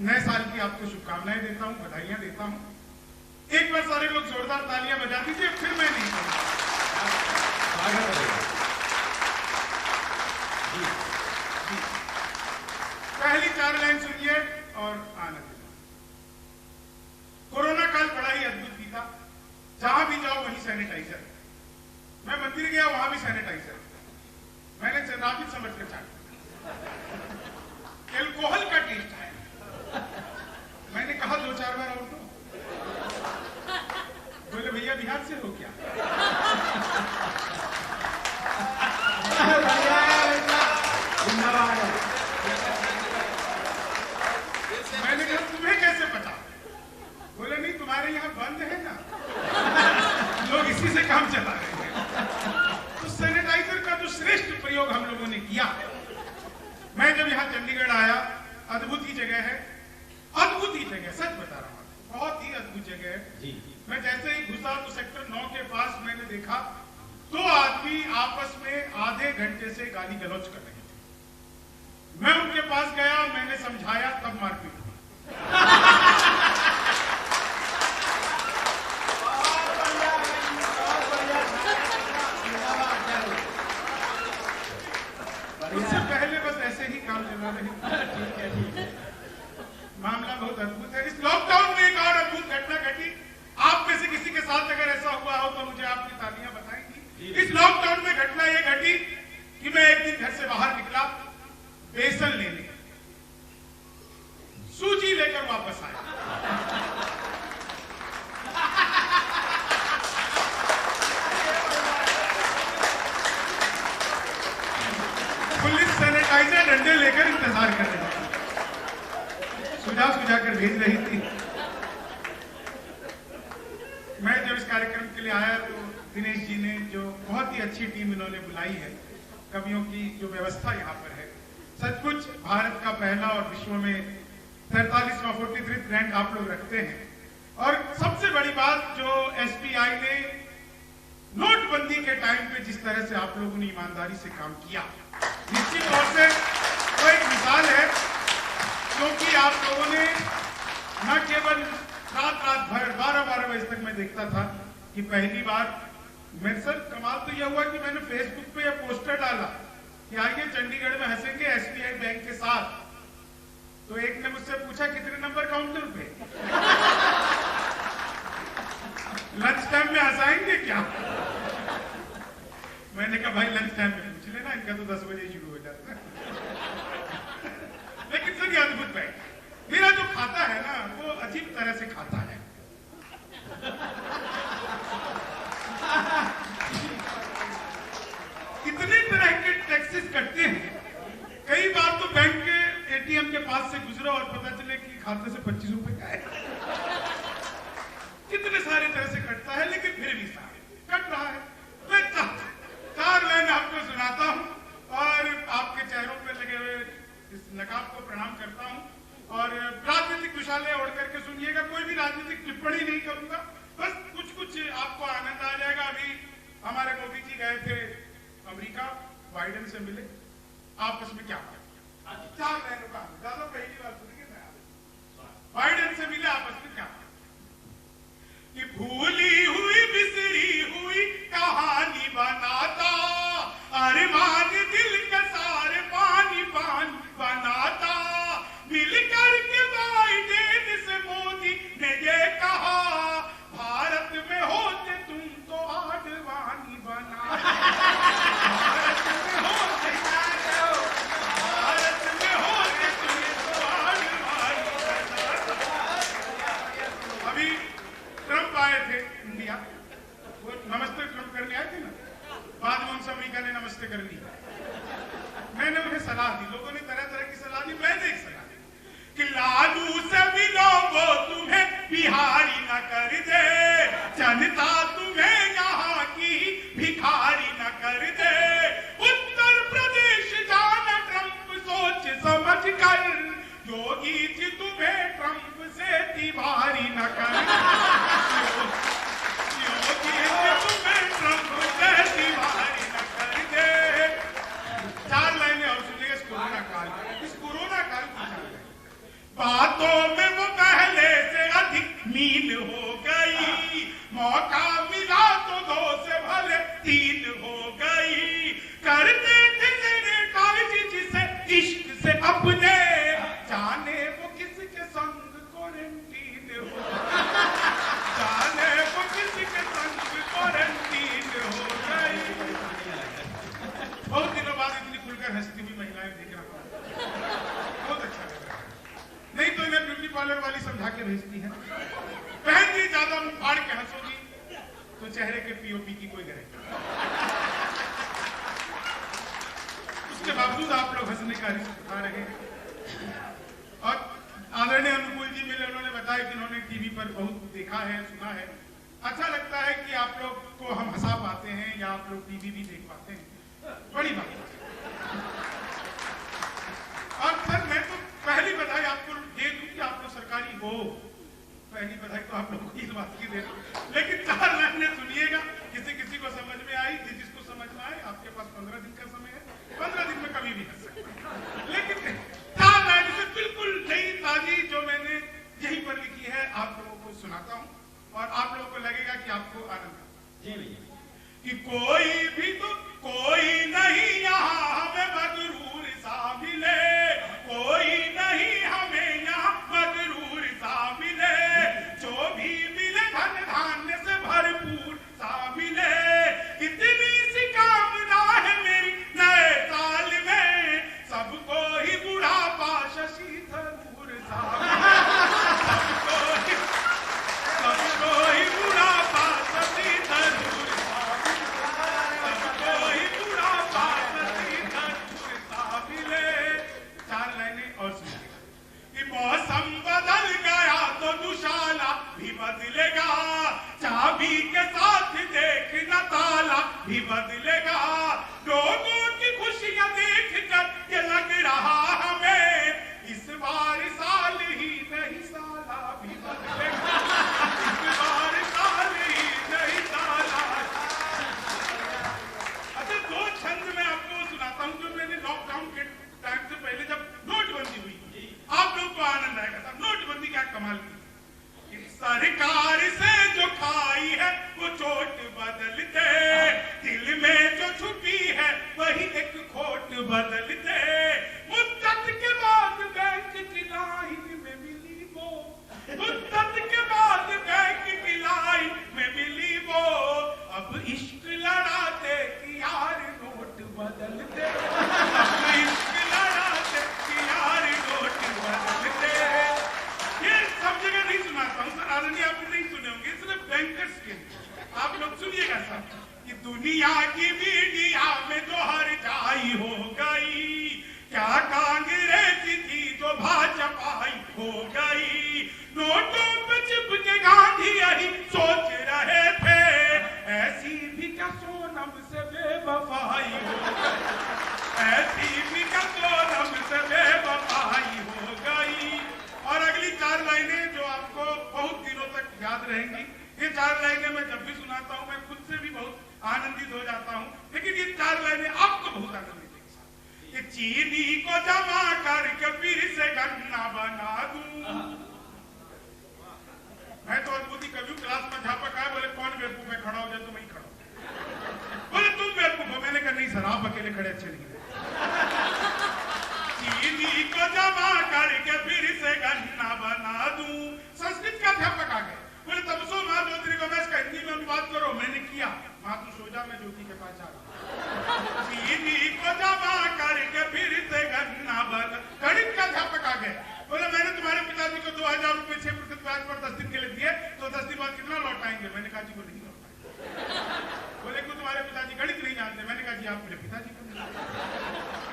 नए साल की आपको शुभकामनाएं देता हूं, बधाइयां देता हूं। एक बार सारे लोग जोरदार तालियां बजा दीजिए, फिर मैं नहीं करूंगा। पहली 4 लाइन सुनिए और आनंद। कोरोना काल बड़ा ही अद्भुत बीता। जहां भी जाओ वहीं सैनिटाइजर। मैं मंदिर गया, वहां भी सैनिटाइजर। मैंने नापित समझ कर चाटा, एल्कोहल का टेस्ट है। मैंने कहा 2-4 बार और दो। बोले भैया बिहार से हो क्या? मैंने कहा तुम्हें कैसे पता? बोले नहीं तुम्हारे यहाँ बंद है ना, लोग इसी से काम चला रहे हैं। तो सैनिटाइजर का जो श्रेष्ठ प्रयोग हम लोगों ने किया। मैं जब यहाँ चंडीगढ़ आया, अद्भुत ही जगह है, अद्भुत ही जगह, सच बता रहा हूँ, बहुत ही अद्भुत जगह है। मैं जैसे ही घुसा तो सेक्टर 9 के पास मैंने देखा 2 आदमी आपस में आधे घंटे से गाली गलौज कर रहे थे। मैं उनके पास गया, मैंने समझाया, तब मारपीट हुई। उससे पहले बस ऐसे ही काम चला रहे। मामला बहुत अद्भुत है। इस लॉकडाउन में एक और अद्भुत घटना घटी। आप में से किसी के साथ अगर ऐसा हुआ हो तो मुझे आपकी तालियां बताएंगी। इस लॉकडाउन में घटना ये घटी कि मैं एक दिन घर से बाहर निकला बेसन लेने, सूजी लेकर वापस आया। पुलिस सैनिटाइजर डंडे लेकर इंतजार कर रही थी, सुझा कर भेज रही थी। मैं जब इस कार्यक्रम के लिए आया तो दिनेश जी ने जो बहुत ही अच्छी टीम इन्होंने बुलाई है, कवियों की जो व्यवस्था यहाँ पर है, सचमुच भारत का पहला और विश्व में 43वां 43th रैंक आप लोग रखते हैं। और सबसे बड़ी बात जो एसबीआई ने नोटबंदी के टाइम पे जिस तरह से आप लोगों ने ईमानदारी से काम किया, निश्चित तौर से वो एक मिसाल है। क्योंकि आप लोगों ने न केवल रात भर 12 बजे तक मैं देखता था कि पहली बार मेरे सर कमाल तो यह हुआ कि मैंने फेसबुक पे यह पोस्टर डाला कि आइए चंडीगढ़ में हंसेंगे एसबीआई बैंक के साथ। तो एक ने मुझसे पूछा कितने नंबर काउंटर पे? लंच टाइम में हंसाएंगे क्या? मैंने कहा भाई लंच टाइम में पूछ लेना, इनका तो 10 बजे शुरू हो जाता है। लेकिन सर ये अद्भुत बैंक, मेरा जो खाता है ना वो अजीब तरह से खाता है। इतने तरह के टैक्सेस कटते हैं। कई बार तो बैंक के एटीएम के पास से गुजरो और पता चले कि खाते से 25 रुपए का है। कितने सारे तरह से कटता है, लेकिन फिर भी सारे कट रहा है। मैं 4 लाइन आपको सुनाता हूं और आपके चेहरों पे लगे हुए इस नकाब को प्रणाम करता हूं। और राजनीतिक विशाले ओढ़ करके सुनिएगा, कोई भी राजनीतिक टिप्पणी नहीं करूंगा, बस कुछ आपको आनंद आ जाएगा। अभी हमारे मोदी जी गए थे अमेरिका, बाइडेन से मिले, आपस में क्या बात? 4 लाइनों का दादा पहली बार सुनेंगे। बाइडेन से मिले, आपस में क्या बात? कि भूली हुई बिसरी हुई कहानी बनाता, अरमान दिल का सारे पानी पानी बनाता। मिल करके बाइडेन से मोदी ने ये कहा, भारत में होते तुम तो आडवाणी बनाता। भारत में होते तुम तो आडवाणी बनाता। अभी ट्रंप आए थे इंडिया, वो नमस्ते ट्रंप करने आए थे ना, बाद में उनसे अमेरिका ने नमस्ते कर ली। मैंने उन्हें सलाह दी, लोगों ने तरह तरह की सलाह दी, मैंने एक सलाह दी कि लालू से मिलोगे तुम्हें बिहारी न कर दे, जनता तुम्हें यहाँ की भिखारी न कर दे। उत्तर प्रदेश जाना ट्रंप सोच समझ कर, योगी जी तुम्हें ट्रंप से तिवारी न कर दे। योगी जी तुम्हें ट्रंप से तिवारी न कर दे। 4 लाइनें और सुनिएगा। इस कोरोना काल, इस कोरोना काल की बातों कॉलर वाली समझा के भेजती है। बहन जी ज्यादा मुंह फाड़ के हंसोगी तो चेहरे के पीओपी की कोई गारंटी। उसके बावजूद आप लोग हंसने का रिस्क उठा रहे हैं। और आदरणीय अनुकूल जी मिले, उन्होंने बताया कि उन्होंने टीवी पर बहुत देखा है, सुना है। अच्छा लगता है कि आप लोग को हम हंसा पाते हैं या आप लोग टीवी भी देख पाते हैं, बड़ी बात है। और सर मैं तो पहली बधाई आपको दे दूं कि आप लोग सरकारी हो, पहली बधाई तो आप लोग को इस बात की दे दूं। लेकिन 4 लाइनें सुनिएगा, किसी किसी को समझ में आई, जिसको समझ में आए। आपके पास 15 दिन का समय है, 15 दिन में कभी भी हंस सकते हैं। लेकिन 4 लाइनें से बिल्कुल नई ताजी जो मैंने यहीं पर लिखी है आप लोगों को सुनाता हूँ और आप लोगों को लगेगा कि आपको आनंद है। जी भैया। कि कोई भी तो कोई नहीं यहाँ हमें मगरूर सा मिले, कोई नहीं हमें यहाँ मगरूर सा मिले, जो भी मिले धन धान्य से भरपूर सा मिले। इतनी सी कामना है मेरी नए साल में, सबको ही बुढ़ापा शशि थरूर सा मिले, सबको ही बुढ़ापा शशि थरूर सा मिले, सबको ही बुढ़ापा शशि थरूर सा मिले। 4 लाइनें और सुनिएगा कि मौसम बदल गया तो दुशाला भी बदलेगा, चाबी के साथ देखना ताला भी बदलेगा। लोगों की खुशियां देख कर ये लग रहा हमें इस बार साल ही नहीं साला भी बदलेगा, इस बार साल ही नहीं साला। अच्छा 2 छंद मैं आपको सुनाता हूँ जो मैंने लॉकडाउन के टाइम से पहले जब नोटबंदी हुई, आप लोग को आनंद आएगा। साहब नोटबंदी क्या कमाल की, सरकार से जो खाई है वो चोट बदलते, दिल में जो छुपी है वही एक खोट बदलते। मुद्दत के बाद बैंक की लाइन में मिली वो, मुद्दत के बाद बैंक की लाइन में मिली वो, अब इश्क लड़ाते कि यार नोट बदलते, अब इश्क लड़ाते कि यार नोट बदलते। ये सब जगह नहीं सुनाता हूँ सर, आदरणीय आप नहीं सुने होंगे, सिर्फ बैंकर्स के। आप लोग सुनिएगा सर कि दुनिया की मीडिया में जो हर जाई हो गई, क्या कांग्रेस थी जो भाजपाई हो गई। नोटों पे चिपके गांधी यही सोच रहे थे, ऐसी भी क्या सोनम से बेवफाई हो गई, ऐसी भी क्या सोनम से बेवफाई हो गई। और अगली 4 लाइनें जो आपको बहुत दिनों तक याद रहेंगी, ये 4 लाइनें मैं जब भी सुनाता हूँ मैं खुद से भी बहुत आनंदित हो जाता हूँ, लेकिन ये 4 लाइनें आपको बहुत आनंदित देंगी। कि चीनी को जमा करके फिर से गन्ना बना दूं। मैं तो अद्भुत कभी क्लास में अध्यापक आए, बोले कौन बेवकूफ है, खड़ा हो जाए तो मैं ही खड़ा हूं। बोले तुम बेवकूफ हो, मैंने कहा नहीं सर आप अकेले खड़े अच्छे नहीं। चीनी को जमा करके फिर से गन्ना बना दूं। संस्कृत के अध्यापक आ गए, बोले तपसो माँ ज्योति को मैं इसका हिंदी में अनुवाद करो। मैंने किया, माँ तू सो जा मैं ज्योति के पास जा रहा। चीनी को जमा करके फिर से गन्ना बना। गणित का अध्यापक आ गए, बोले मैंने तुम्हारे पिताजी को 2000 रुपए 6% ब्याज पर 10 दिन के लिए दिए, तो 10 दिन बाद कितना लौटाएंगे। मैंने कहा जी वो नहीं लौटाएंगे। बोले क्यों, तुम्हारे पिताजी गणित नहीं जानते। मैंने कहा जी आप मेरे पिताजी को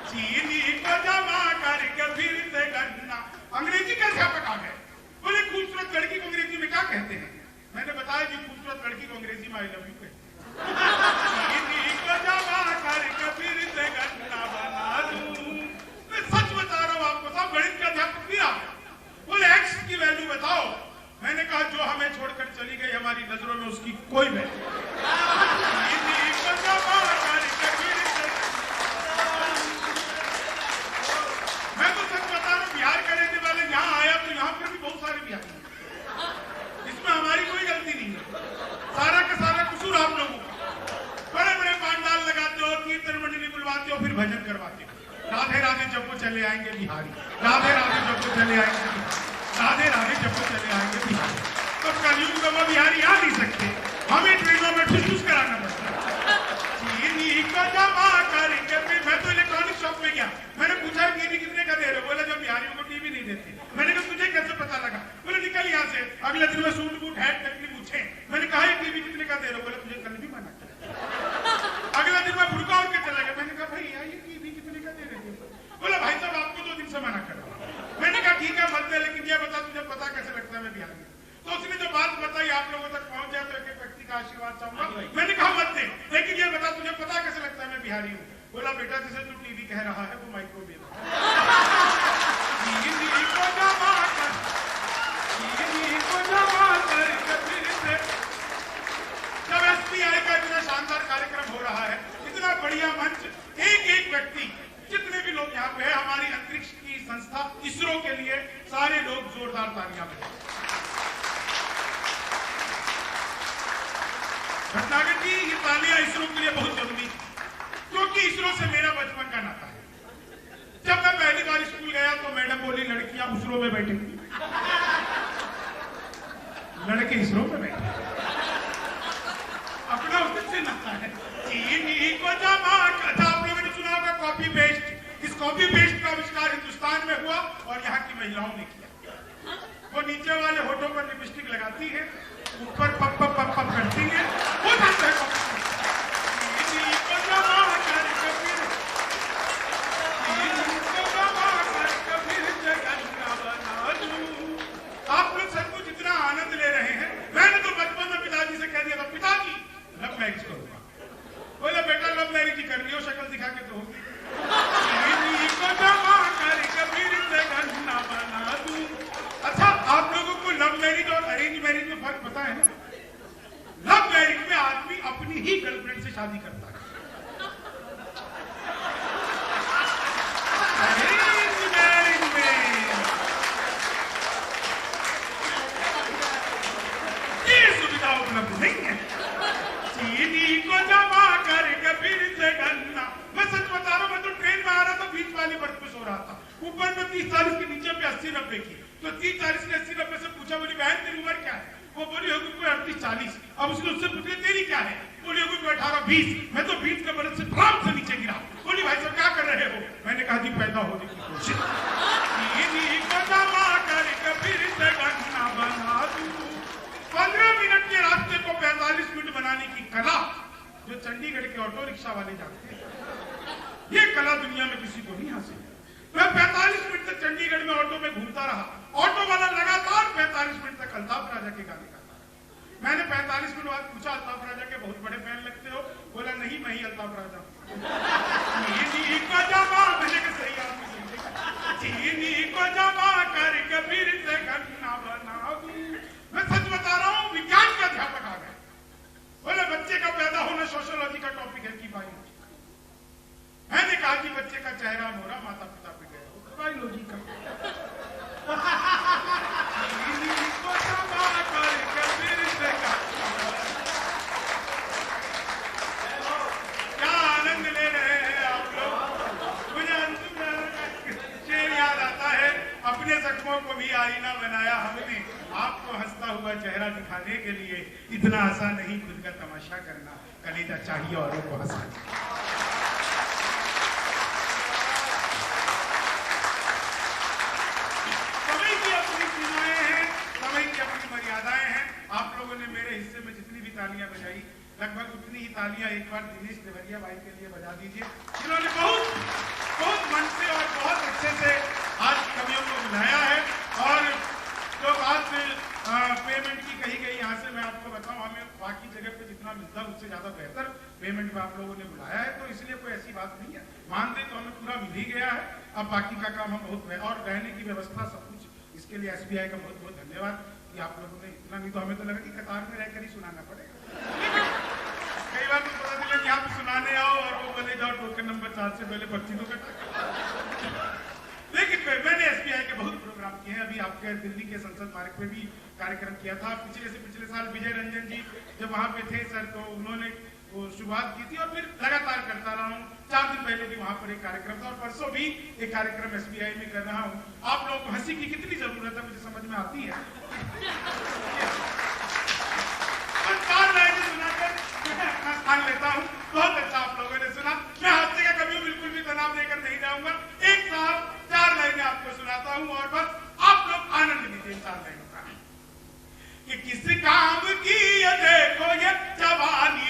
चीनी को जमा करके फिर से गन्ना। अंग्रेजी के अध्यापक आ गए, बोले खूबसूरत लड़की को अंग्रेजी में क्या कहते हैं। मैंने बताया कि खूबसूरत लड़की को अंग्रेजी में आई लव यू कहते हैं। चीनी को जमा करके फिर से गन्ना बना दूं। मैं सच बता रहा हूँ आपको साहब, गणित के अध्यापक भी आ गए, बोले एक्स की वैल्यू बताओ। मैंने कहा जो हमें छोड़कर चली गई हमारी नजरों में उसकी कोई वैल्यू। मैं तो सच बता रहा हूँ, बिहार का रहने वाले यहाँ आया तो यहाँ पर भी बहुत सारे बिहारी हैं, इसमें हमारी कोई गलती नहीं है, सारा का सारा कसूर आप लोगों का। बड़े बड़े पांडाल लगाते हो, कीर्तन मंडली बुलवाते हो, फिर भजन करवाते हो, राधे राधे जब वो चले आएंगे बिहारी, राधे राधे जब वो चले आएंगे बिहारी, राधे राधे जब वो चले आएंगे बिहारी। तो कलयुग में वो बिहारी आ नहीं सकते, हमें ट्रेनों में ठुस कराना पड़ता है। चीनी को जमा करके फिर मैं तो इलेक्ट्रॉनिक शॉप में गया, मैंने पूछा टीवी कितने का दे रहे हो। बोला जब बिहारियों को टीवी नहीं देते। मैंने कहा तुझे कैसे पता लगा। ये बता तुझे पता कैसे लगता है मैं बिहारी हूँ। तो उसने जो बात बताई आप लोगों तक पहुंच जाए तो एक एक व्यक्ति का आशीर्वाद चाहूंगा। मैंने कहा मत दे, लेकिन ये बता तुझे पता कैसे लगता है मैं बिहारी हूँ। बोला बेटा जैसे तू टीवी कह रहा है वो माइक्रोवेव जब एसबीआई का इतना शानदार कार्यक्रम हो रहा है, इतना बढ़िया मंच, एक एक व्यक्ति, जितने भी लोग यहाँ पे हैं, हमारी अंतरिक्ष की संस्था इसरो के लिए सारे लोग जोरदार तालियां बजाएं। भटनागर जी ये तालियां इसरो के लिए बहुत जरूरी थी, क्योंकि इसरो से मेरा बचपन का नाता है। जब मैं पहली बार स्कूल गया तो मैडम बोली लड़कियां इसरो में बैठेंगी, लड़के इसरो में बैठे, अपना उससे नाता है। आप लोगों ने सुना होगा कॉपी पेस्ट, इस कॉपी पेस्ट का आविष्कार हिंदुस्तान में हुआ और यहाँ की महिलाओं ने किया। वो नीचे वाले होठों पर लिपस्टिक लगाती है, ऊपर पप पप पप पप करती है, हो जाता है कॉपी पेस्ट। आप लोग सचमुच इतना आनंद ले रहे हैं। मैंने तो बचपन में पिताजी से कह दिया था, पिताजी लव मैरिज करूंगा। बोले बेटा लव मैरिज ही कर लियो, शक्ल दिखा के तो होगी। अच्छा आप लोगों को लव मैरिज और अरेंज मैरिज में फर्क पता है ना? लव मैरिज में आदमी अपनी ही गर्लफ्रेंड से शादी करता है, अरेंज मैरिज में ये सुविधा उपलब्ध नहीं है। चीनी को जमा करके फिर से गन्ना, मैं सच बता रहा हूं, मैं तो ट्रेन में आ रहा था, बीच वाली बर्थ पे सो रहा था, ऊपर में 30-40 के नीचे पे 80-90 की, तो 30-40 ने 80-90 से पूछा, बोली बहन तेरी उम्र क्या है? वो बोली होगी कोई 38-40। अब उसने उससे पूछा तेरी क्या है? बोली होगी कोई 18-20। मैं तो 20 के बरस से ड्राम से नीचे गिरा। बोली भाई साहब क्या कर रहे हो? मैंने कहा जी पैदा होने की कोशिश। 15 मिनट के रास्ते को 45 मिनट बनाने की कला जो चंडीगढ़ के ऑटो रिक्शा वाले जानते हैं, ये कला दुनिया में किसी को नहीं हासिल। मैं 45 मिनट तक चंडीगढ़ में ऑटो में घूमता रहा, ऑटो वाला लगातार 45 मिनट तक अल्ताफ राजा के गाने गाता रहा। मैंने 45 मिनट बाद पूछा अल्ताफ राजा के बहुत बड़े फैन लगते हो? बोला नहीं मैं ही अल्ताफ राजा हूँ। मैंने कहा सही आदमी चीनी को जमा कर फिर से गन्ना बना दूं। मैं सच बता रहा हूँ, विज्ञान का अध्यापक आ गए, बोले बच्चे का पैदा होना सोशियोलॉजी का टॉपिक है कि बायोलॉजी का? मैंने कहा कि बच्चे का चेहरा मोरा माता पिता पे गया, बायोलॉजी का। क्या आनंद ले रहे हैं आप लोग। मुझे अंतिम शेर याद आता है, अपने जख्मों को भी आईना बनाया हमने, आपको हंसता हुआ चेहरा दिखाने के लिए। इतना आसान नहीं खुद का तमाशा करना, कलेजा चाहिए औरों को हंसाना। समय की अपनी सीमाएं हैं, समय की अपनी मर्यादाएं हैं। आप लोगों ने मेरे हिस्से में जितनी भी तालियां बजाई, लगभग उतनी ही तालियां एक बार दिनेश देवरिया भाई के लिए बजा दीजिए, जिन्होंने बहुत मन से और बहुत अच्छे से आज कवियों को बुलाया है। और जो बात पेमेंट की कही गई, यहाँ से मैं आपको बताऊं, हमें बाकी जगह पे जितना मिलता है उससे ज्यादा बेहतर पेमेंट में आप लोगों ने बुलाया है, तो इसलिए कोई ऐसी बात नहीं है। मानते तो हमें पूरा मिल ही गया है, अब बाकी का काम हम बहुत, और रहने की व्यवस्था सब कुछ, इसके लिए एसबीआई का बहुत बहुत धन्यवाद कि आप लोगों ने इतना, नहीं तो हमें तो लगा कि कतार में रहकर ही सुनाना पड़ेगा। कई बार तो पता चला कि आप सुनाने आओ और वो बोले जाओ टोकन नंबर 4 से पहले 25 तो कटा। लेकिन मैंने एसबीआई के बहुत प्रोग्राम किए हैं। अभी आपके दिल्ली के संसद मार्ग पे भी कार्यक्रम किया था। पिछले साल विजय रंजन जी जब वहां पे थे सर, तो उन्होंने वो शुरुआत की थी और फिर लगातार करता रहा हूँ। 4 दिन पहले भी वहां पर एक कार्यक्रम था और परसों भी एक कार्यक्रम एसबीआई में कर रहा हूँ। आप लोगों को हंसी की कितनी जरूरत है मुझे समझ में आती है। 4 लाइनें सुनाकर मैं अपना स्थान लेता हूँ। बहुत अच्छा आप लोगों ने सुना। मैं हादसे का कभी बिल्कुल भी तनाव लेकर नहीं जाऊंगा। एक साथ 4 लाइनें आपको सुनाता हूँ और बस आप लोग आनंद लीजिए 4 लाइनों का। कि किस काम की ये देखो ये जवानी